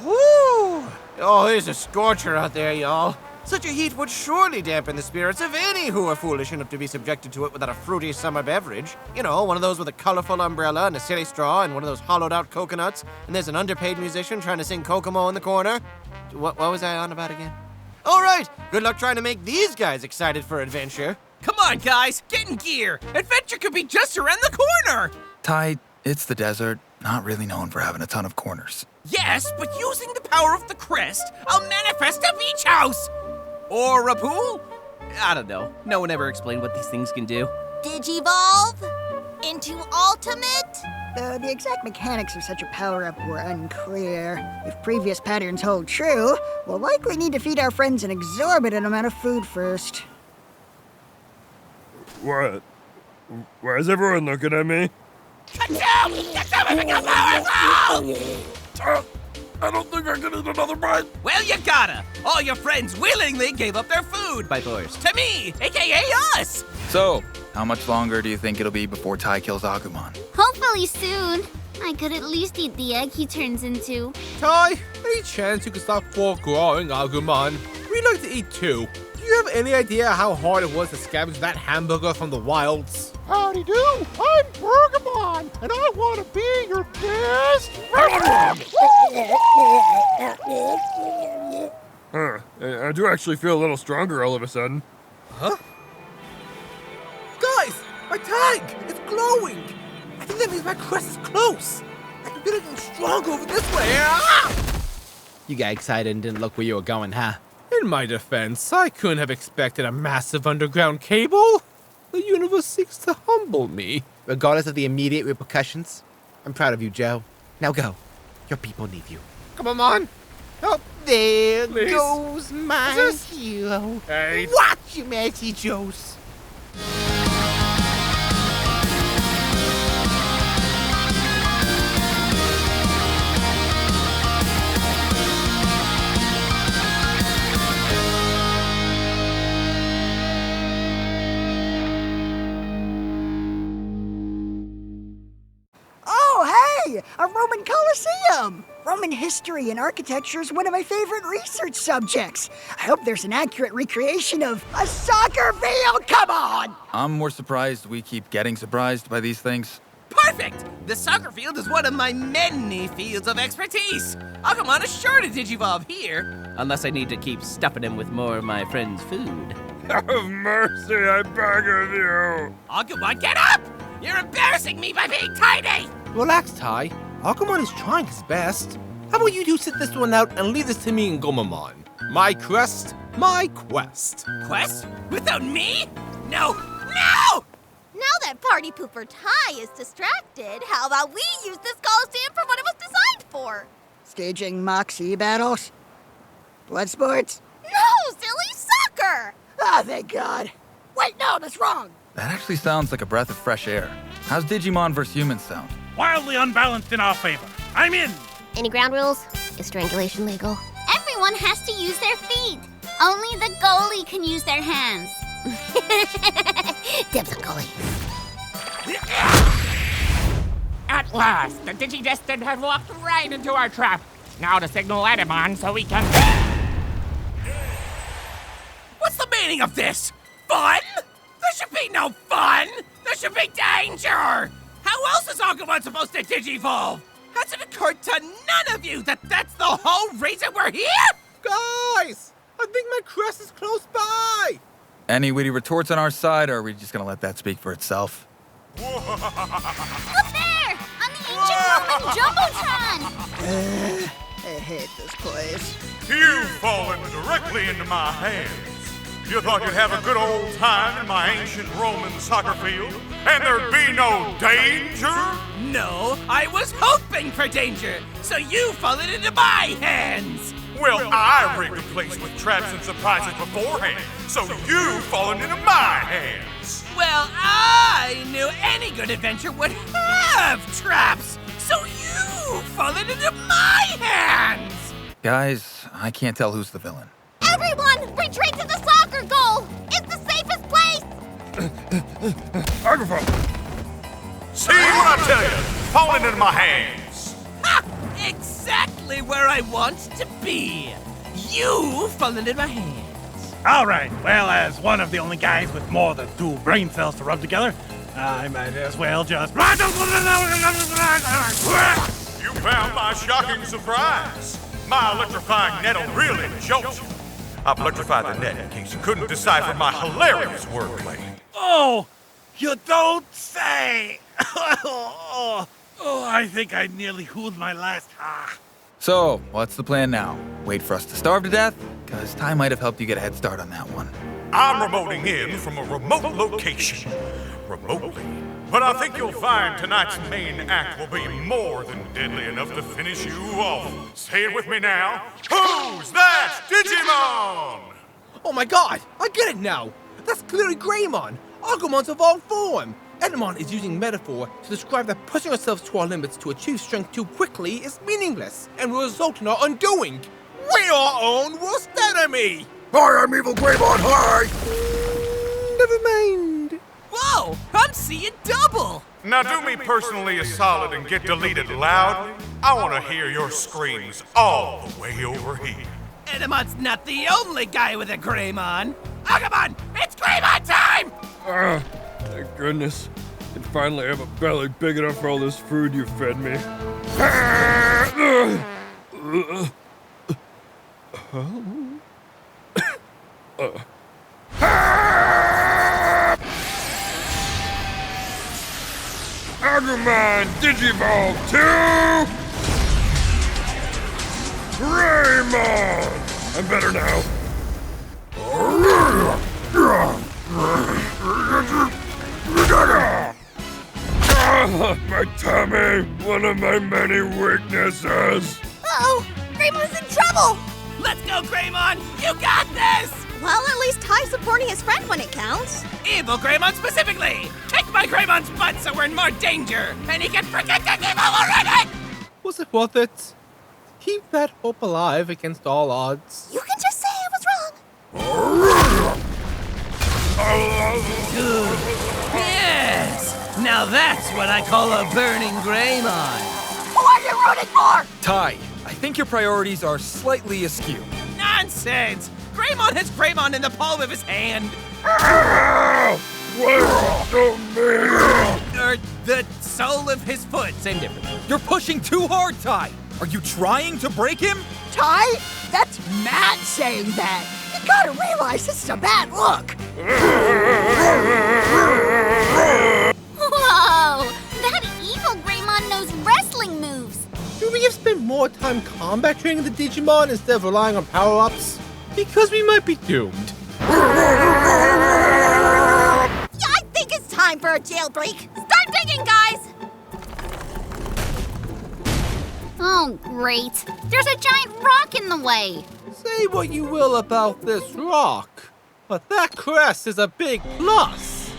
Whoo! Oh, it's a scorcher out there, y'all. Such a heat would surely dampen the spirits of any who are foolish enough to be subjected to it without a fruity summer beverage. You know, one of those with a colorful umbrella and a silly straw and one of those hollowed-out coconuts, and there's an underpaid musician trying to sing Kokomo in the corner. What was I on about again? All right, good luck trying to make these guys excited for adventure. Come on, guys, get in gear. Adventure could be just around the corner. Ty, it's the desert, not really known for having a ton of corners. Yes, but using the power of the crest, I'll manifest a beach house. Or a pool? I don't know. No one ever explained what these things can do. Digivolve into Ultimate? The exact mechanics of such a power-up were unclear. If previous patterns hold true, we'll likely need to feed our friends an exorbitant amount of food first. What? Why is everyone looking at me? I don't think I can eat another bite. Well, you gotta. All your friends willingly gave up their food by force to me, aka us. So, how much longer do you think it'll be before Ty kills Agumon? Hopefully soon. I could at least eat the egg he turns into. Ty, any chance you could stop forgrowing Agumon? We'd like to eat too. Do you have any idea how hard it was to scavenge that hamburger from the wilds? Howdy do, I'm Birdramon, and I want to be your best friend. I do actually feel a little stronger all of a sudden. Huh? Guys, my tag! It's glowing! I think that means my crest is close! I can feel it getting stronger over this way! Ah! You got excited and didn't look where you were going, huh? In my defense, I couldn't have expected a massive underground cable. The universe seeks to humble me. Regardless of the immediate repercussions, I'm proud of you, Joe. Now go. Your people need you. Come on! Help! There Please. goes my This- hero. Hey. Watch him as he Joes. Oh, hey! A Roman Colosseum! Roman history and architecture is one of my favorite research subjects. I hope there's an accurate recreation of a soccer field. Come on! I'm more surprised we keep getting surprised by these things. Perfect! The soccer field is one of my many fields of expertise. Agumon is sure to digivolve here, unless I need to keep stuffing him with more of my friend's food. Have mercy, I beg of you. Agumon, get up! You're embarrassing me by being tiny! Relax, Ty. Agumon is trying his best. How about you two sit this one out and leave this to me and Gomamon? My crest, my quest. Quest? Without me? No! No! Now that Party Pooper Ty is distracted, how about we use this Coliseum for what it was designed for? Staging Moxie battles? Blood sports? No, silly soccer! Ah, thank God. Wait, no, that's wrong. That actually sounds like a breath of fresh air. How's Digimon vs. humans sound? Wildly unbalanced in our favor. I'm in. Any ground rules? Is strangulation legal? Everyone has to use their feet. Only the goalie can use their hands. Dibs on goalie. At last, the Digidestined have walked right into our trap. Now to signal Etemon so we can... What's the meaning of this? Fun? There should be no fun! There should be danger! How else is Agumon supposed to digivolve? Has it occurred to none of you that that's the whole reason we're here? Guys, I think my crest is close by. Any witty retorts on our side, or are we just gonna let that speak for itself? Look there! On the ancient Roman Jumbotron! I hate this place. You've fallen directly into my hands. You thought you'd have a good old time in my ancient Roman soccer field, and there'd be no danger? No, I was hoping for danger, so you've fallen into my hands! Well, I rigged the place with traps and surprises beforehand, so you've fallen into my hands. Well, I knew any good adventure would have traps, so you've fallen into my hands! Guys, I can't tell who's the villain. Everyone, retreat to the soccer goal! It's the safest place! See what I tell you? Falling into my hands. Ha! where I want to be. You've fallen in my hands. All right, well, as one of the only guys with more than 2 brain cells to rub together, I might as well just... You found my shocking surprise. My electrifying net'll really jolt you. I've electrified the net in case you couldn't decipher my hilarious wordplay. Oh, you don't say! Oh, I think I nearly hooed my last ha. So, what's the plan now? Wait for us to starve to death? Because Ty might have helped you get a head start on that one. I'm remoting in from a remote location. Remotely. But I think you'll find tonight's main act will be more than deadly enough to finish you off. Say it with me now. Who's that Digimon? Oh my god, I get it now! That's clearly Greymon! Agumon's evolved form! Etemon is using metaphor to describe that pushing ourselves to our limits to achieve strength too quickly is meaningless and will result in our undoing. We're our own worst enemy! I am evil Greymon, hi! Never mind. Whoa, I'm seeing double. Now do me personally a solid and get deleted loudly. I want to hear your screams all the way over here. Etemon's not the only guy with a Greymon. Agumon, it's Greymon time! Thank goodness. And finally I have a belly big enough for all this food you fed me. Agumon Digivolve to Greymon! I'm better now. My tummy, one of my many weaknesses. Uh-oh, Greymon's in trouble! Let's go, Greymon! You got this! Well, at least Ty's supporting his friend when it counts. Evil Greymon specifically! Kick my Greymon's butt so we're in more danger, and he can forget the evil already! Was it worth it? Keep that hope alive against all odds. You can just say I was wrong. Yes! Now that's what I call a burning Greymon. Who are you rooting for? Ty, I think your priorities are slightly askew. Nonsense! Greymon has Greymon in the palm of his hand. Or the sole of his foot. Same difference. You're pushing too hard, Ty! Are you trying to break him? Ty? That's Matt saying that. You gotta realize this is a bad look. Whoa! That evil Greymon knows wrestling moves! Should we have spent more time combat training the Digimon instead of relying on power-ups? Because we might be doomed. Yeah, I think it's time for a jailbreak. Start digging, guys! Oh, great. There's a giant rock in the way. Say what you will about this rock, but that crest is a big plus.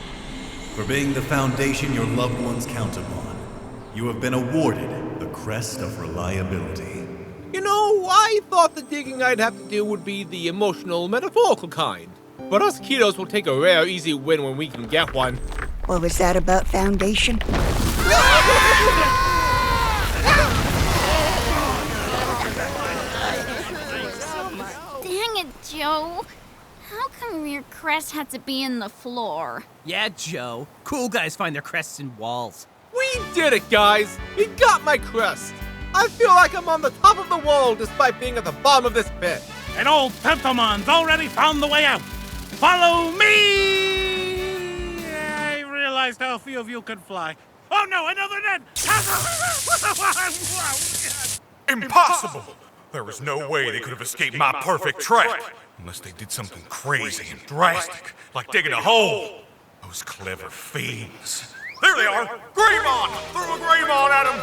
For being the foundation your loved ones count upon, you have been awarded the Crest of Reliability. You know, I thought the digging I'd have to do would be the emotional, metaphorical kind. But us kiddos will take a rare, easy win when we can get one. What was that about foundation? Dang it, Joe. How come your crest had to be in the floor? Yeah, Joe. Cool guys find their crests in walls. We did it, guys! We got my crest! I feel like I'm on the top of the world despite being at the bottom of this pit. And old Tentomon's already found the way out. Follow me! I realized how few of you can fly. Oh no, another net! Impossible! There was no way they could have escaped my perfect trap. Unless they did something crazy and drastic, like digging a hole. Those clever fiends. There they are! Greymon! Throw a Greymon at him!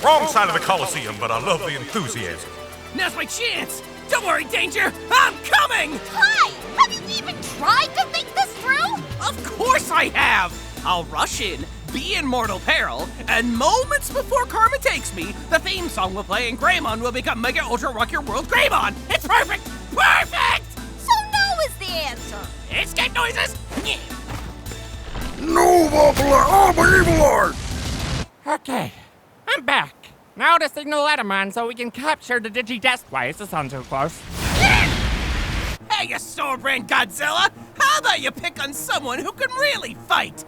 Wrong side of the Coliseum, but I love the enthusiasm. Now's my chance! Don't worry, Danger! I'm coming! Hi! Have you even tried to think this through? Of course I have! I'll rush in, be in mortal peril, and moments before karma takes me, the theme song will play and Greymon will become Mega Ultra Rock Your World Greymon! It's perfect! Perfect! So no is the answer. Escape noises! Nova! Oh, my evil eye! Okay, I'm back. Now to signal Etemon so we can capture the Digi-Destwise. This isn't too close. Hey, you store-brand Godzilla! How about you pick on someone who can really fight?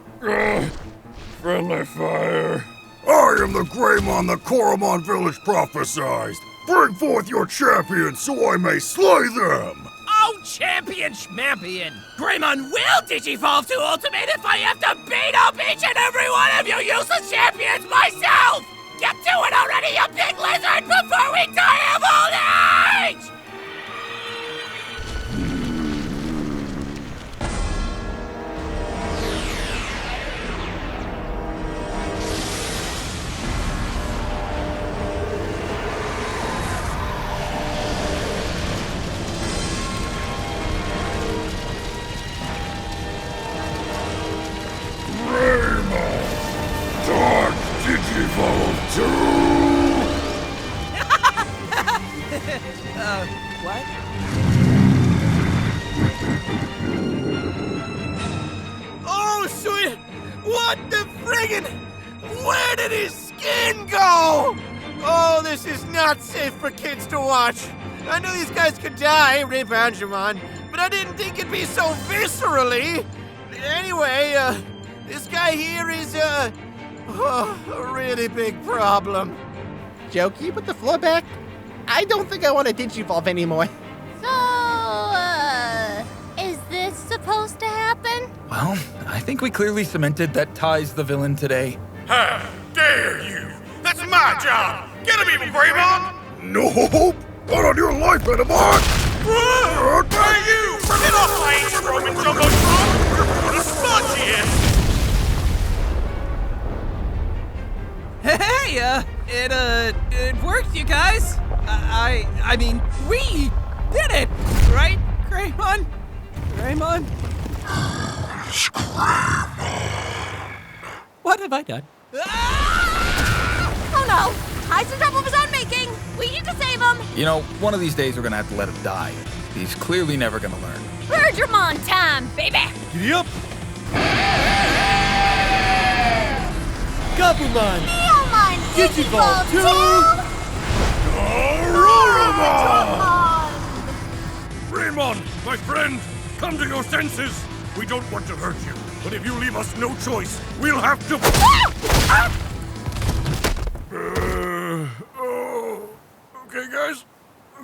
Friendly fire. I am the Greymon the Koromon village prophesized. Bring forth your champions so I may slay them. Oh, champion schmampion! Greymon will digivolve to Ultimate if I have to beat up each and every one of you useless champions myself! Get to it already, you big lizard, before we die of old age! What? Oh, sweet! What the friggin'? Where did his skin go? Oh, this is not safe for kids to watch. I knew these guys could die, Rip Agumon, but I didn't think it'd be so viscerally. Anyway, this guy here is, a really big problem. Joe, can you put the floor back? I don't think I want to digivolve anymore. So, is this supposed to happen? Well, I think we clearly cemented that Ty's the villain today. How dare you! That's my job! Get him, evil Greymon! No! Not on your life, Etemon! Hey, you! Get off my ancient Roman jumbotron! You're put a sponge in! Hey, it worked, you guys. I mean, we did it, right, Greymon? Greymon? What have I done? Oh no! Ty's in trouble of his own making! We need to save him! You know, one of these days we're gonna have to let him die. He's clearly never gonna learn. Birdramon time, baby! Giddy up! Gabumon! Biyomon! Digivolve to... Garurumon! Greymon, my friend, come to your senses. We don't want to hurt you, but if you leave us no choice, we'll have to... Okay, guys,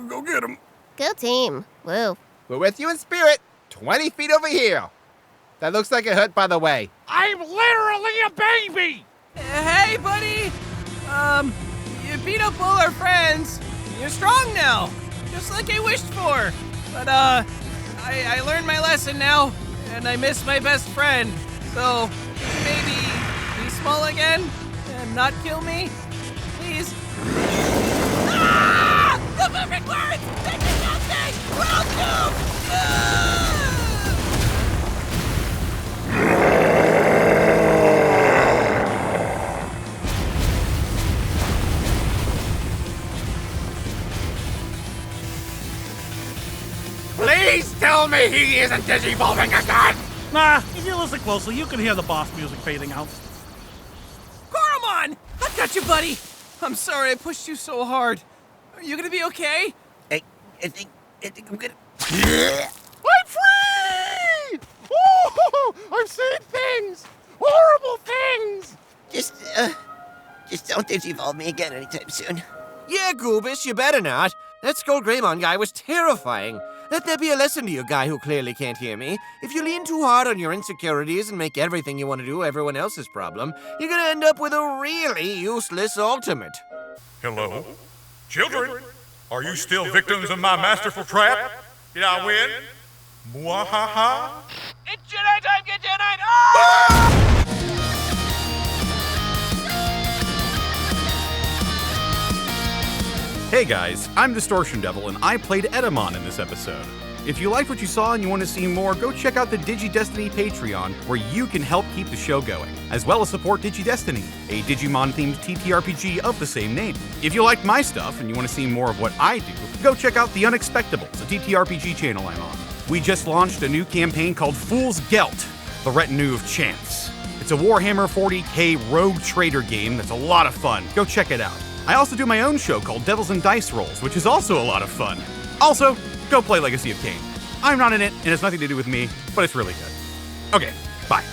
go get him. Good team. Woo. We're with you in spirit. 20 feet over here. That looks like it hurt, by the way. I'm literally a baby! Hey, buddy! You beat up all our friends. You're strong now, just like I wished for. But, I learned my lesson now, and I miss my best friend. So, maybe be small again and not kill me, please. Ah! The perfect words! They did nothing! Welcome! Please tell me he isn't digivolving again! Nah, if you listen closely, you can hear the boss music fading out. Koromon! I got you, buddy! I'm sorry I pushed you so hard. Are you gonna be okay? I think I'm gonna... I'm free! Oh, I've seen things! Horrible things! Just don't digivolve me again anytime soon. Yeah, Goobus, you better not. That SkullGreymon guy was terrifying. Let there be a lesson to you, guy who clearly can't hear me. If you lean too hard on your insecurities and make everything you want to do everyone else's problem, you're gonna end up with a really useless ultimate. Hello? Children, are you still victims of my masterful trap? Did I win? Mwahaha? It's Jedi time, get Jedi! Ah! Hey guys, I'm Distortion Devil, and I played Etemon in this episode. If you liked what you saw and you want to see more, go check out the DigiDestiny Patreon, where you can help keep the show going, as well as support DigiDestiny, a Digimon-themed TTRPG of the same name. If you like my stuff and you want to see more of what I do, go check out The Unexpectables, a TTRPG channel I'm on. We just launched a new campaign called Fool's Gelt, the Retinue of Chance. It's a Warhammer 40k rogue trader game that's a lot of fun. Go check it out. I also do my own show called Devils and Dice Rolls, which is also a lot of fun. Also, go play Legacy of Kain. I'm not in it, and it has nothing to do with me, but it's really good. Okay, bye.